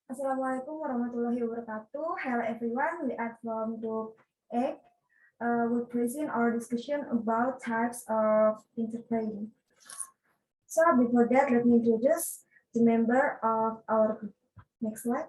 Assalamualaikum warahmatullahi wabarakatuh. Hello everyone, we are from Group A. We present our discussion about types of interpreting. So before that, let me introduce the member of our group. Next slide.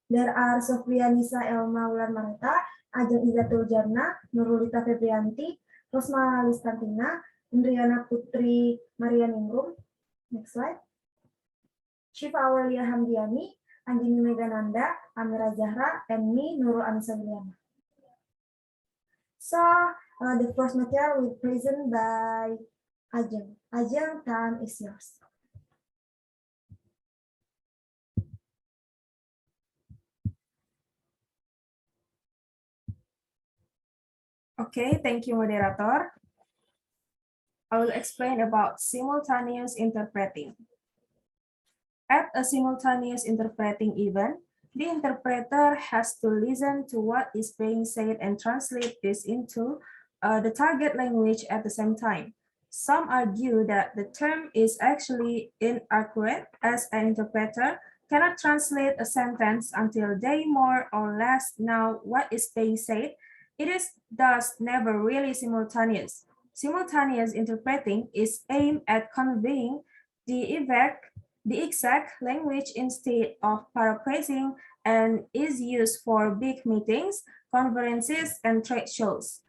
There are Sofia Nisa Elma Wulan Marita, Ajeng Izatul Janna, Nurulita Febrianti, Rosma Listantina, Indriana Putri Maria Ningrum. Next slide. Syifa Aurelia Hamdiani, Andini Megananda, Amira Zahra, and me, Nurul Anissa Wiliana. So, the first material will be presented by Ajeng. Ajeng, time is yours. Okay, thank you, moderator. I will explain about simultaneous interpreting. At a simultaneous interpreting event, the interpreter has to listen to what is being said and translate this into the target language at the same time. Some argue that the term is actually inaccurate, as an interpreter cannot translate a sentence until they more or less know what is being said. It is thus never really simultaneous. Simultaneous interpreting is aimed at conveying the exact language instead of paraphrasing and is used for big meetings, conferences, and trade shows.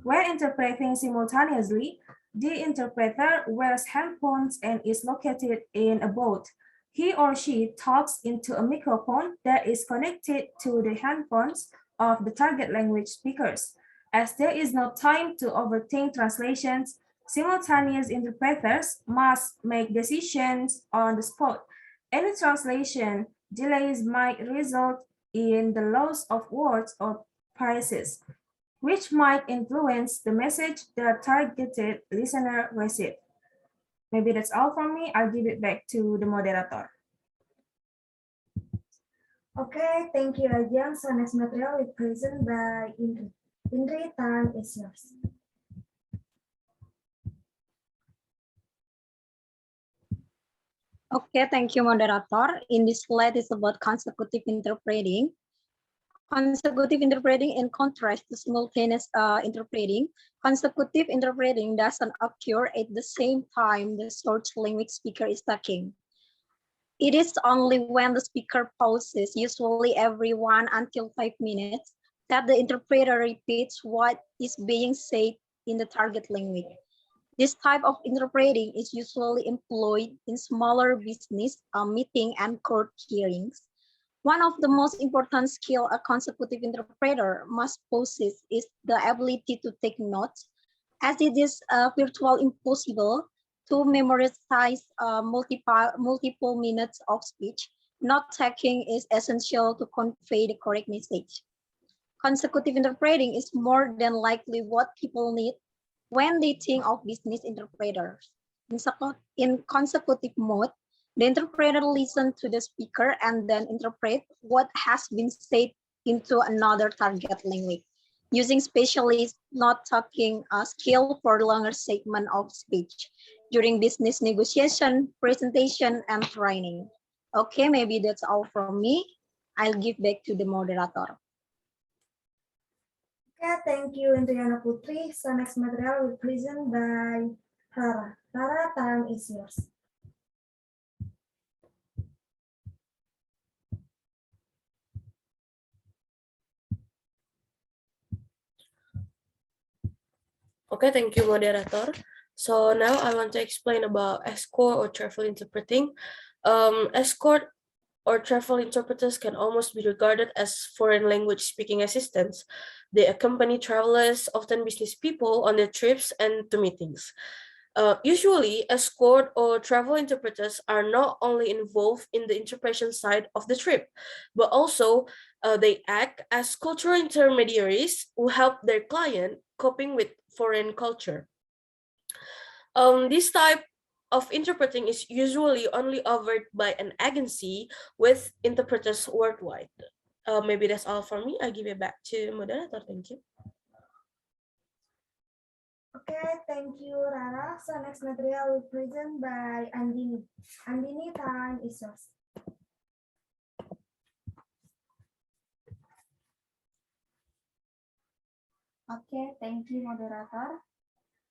When interpreting simultaneously, the interpreter wears headphones and is located in a boat. He or she talks into a microphone that is connected to the headphones of the target language speakers. As there is no time to overthink translations, simultaneous interpreters must make decisions on the spot. Any translation delays might result in the loss of words or phrases, which might influence the message the targeted listener receives. Maybe that's all from me. I'll give it back to the moderator. Okay, thank you, Ajeng. So next material will be presented by Indri. Indri, time is yours. Okay, thank you, moderator. In this slide is about consecutive interpreting. Consecutive interpreting in contrast to simultaneous interpreting. Consecutive interpreting doesn't occur at the same time the source language speaker is talking. It is only when the speaker pauses, usually every 1 until 5 minutes, that the interpreter repeats what is being said in the target language. This type of interpreting is usually employed in smaller business meeting and court hearings. One of the most important skills a consecutive interpreter must possess is the ability to take notes, as it is virtually impossible to memorize multiple minutes of speech. Note taking is essential to convey the correct message. Consecutive interpreting is more than likely what people need when they think of business interpreters. In consecutive mode, the interpreter listens to the speaker and then interpret what has been said into another target language, using specialist not talking skill for longer segment of speech during business negotiation, presentation, and training. Okay, maybe that's all from me. I'll give back to the moderator. Okay, thank you, Indriana Putri. So next material will be presented by Rara. Rara, time is yours. Okay, thank you, moderator. So now I want to explain about escort or travel interpreting. Escort or travel interpreters can almost be regarded as foreign language speaking assistants. They accompany travelers, often business people, on their trips and to meetings. Usually, escort or travel interpreters are not only involved in the interpretation side of the trip, but also they act as cultural intermediaries who help their client coping with foreign culture. This type of interpreting is usually only offered by an agency with interpreters worldwide. Maybe that's all for me. I give it back to moderator. Thank you. Okay, thank you, Rara. So next material will present by Andini. Andini, time is yours. Okay, thank you, moderator.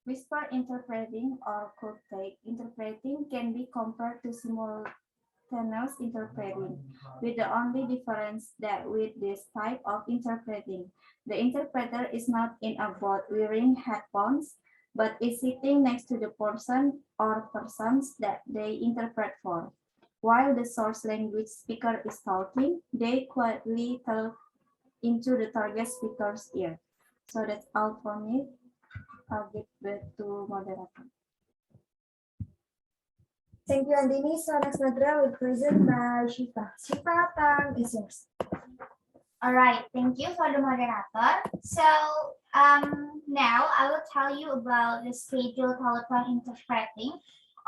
Whisper interpreting or cold take interpreting can be compared to simultaneous interpreting, with the only difference that with this type of interpreting, the interpreter is not in a booth wearing headphones, but is sitting next to the person or persons that they interpret for. While the source language speaker is talking, they quietly talk into the target speaker's ear. So that's all for me. I'll give back to moderator. Thank you, Andini. So next material will present by Shifa. Shifa, time is yours. All right, thank you for the moderator. So now I will tell you about the scheduled holophone interpreting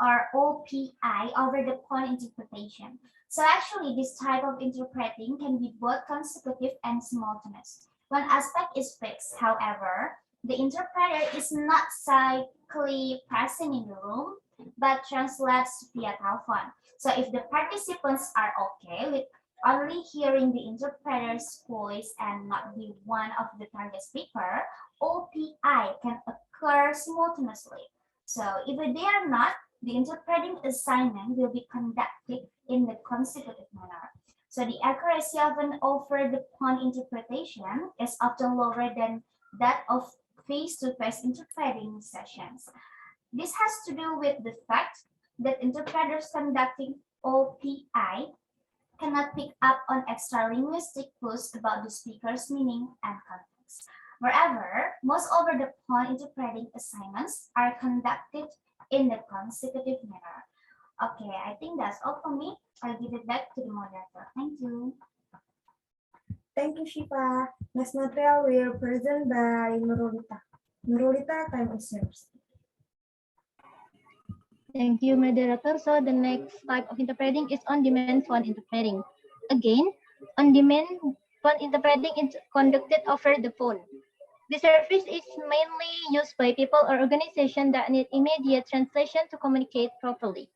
or OPI over the point interpretation. So actually this type of interpreting can be both consecutive and simultaneous. One aspect is fixed, however, the interpreter is not cyclically present in the room, but translates via telephone. So if the participants are okay with only hearing the interpreter's voice and not the one of the target speaker, OPI can occur simultaneously. So if they are not, the interpreting assignment will be conducted in the consecutive manner. So the accuracy of an over-the-phone interpretation is often lower than that of face-to-face interpreting sessions. This has to do with the fact that interpreters conducting OPI cannot pick up on extra-linguistic clues about the speaker's meaning and context. Moreover, most over-the-phone interpreting assignments are conducted in the consecutive manner. Okay, I think that's all for me. I'll give it back to the moderator. Thank you. Thank you, Shifa. Next material will present by Nurulita. Nurulita, time is yours. Thank you, moderator. So the next type of interpreting is on-demand phone interpreting. Again, on-demand phone interpreting is conducted over the phone. The service is mainly used by people or organizations that need immediate translation to communicate properly.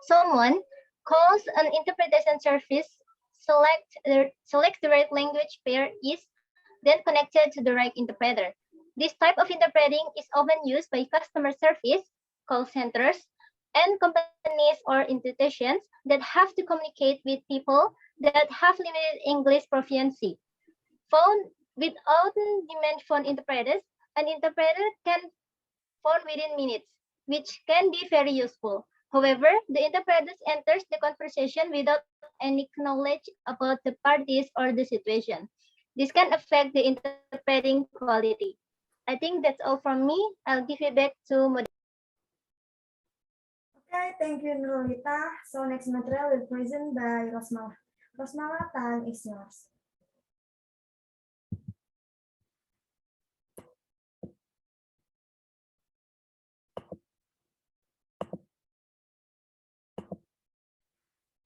Someone calls an interpretation service, select the right language pair is then connected to the right interpreter. This type of interpreting is often used by customer service, call centers, and companies or institutions that have to communicate with people that have limited English proficiency. With on-demand phone interpreters, an interpreter can phone within minutes, which can be very useful. However, the interpreter enters the conversation without any knowledge about the parties or the situation. This can affect the interpreting quality. I think that's all from me. I'll give it back to moderator. Okay, thank you, Nurulita. So next material will present by Rosmala. Rosmala, time is yours.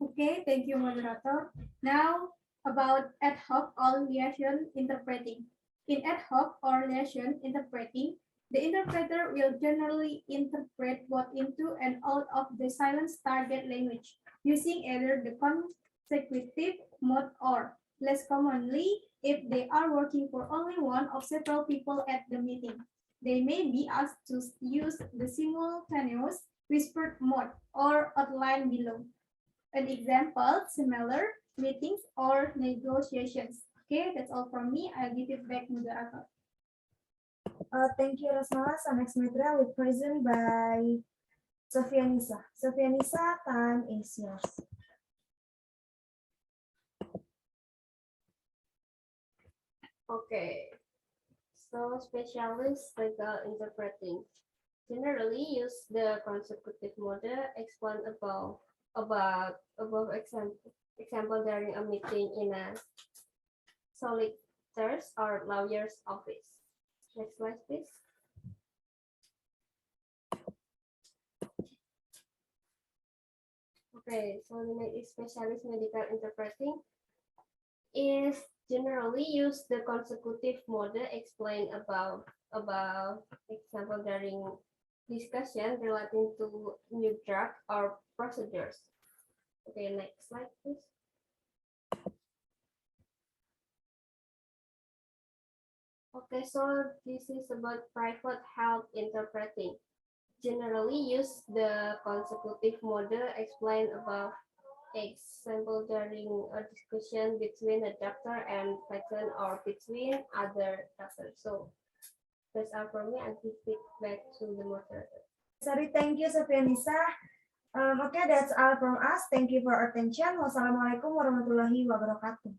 Okay, thank you, moderator. Now, about ad hoc or liaison interpreting. In ad hoc or liaison interpreting, the interpreter will generally interpret both into and out of the silent target language, using either the consecutive mode or, less commonly, if they are working for only one of several people at the meeting, they may be asked to use the simultaneous whispered mode or outlined below. An example, similar meetings or negotiations. Okay, that's all from me. I'll give it back to moderator. Thank you, Rosmala. So next material will present by Sophianisa. Sophianisa, time is yours. Okay, so specialist legal interpreting generally use the consecutive model explained above example during a meeting in a solicitor's or lawyer's office. Next slide, please. Okay, so the next specialist medical interpreting is generally use the consecutive model explained above about example during discussion relating to new drug or procedures. Okay, next slide, please. Okay, so this is about private health interpreting. Generally use the consecutive model explained above. Example during a discussion between a doctor and patient or between other doctors. So that's all from me. I'll give it back to the moderator. Sorry, thank you, Sofianisa. Okay, that's all from us. Thank you for your attention. Wassalamualaikum warahmatullahi wabarakatuh.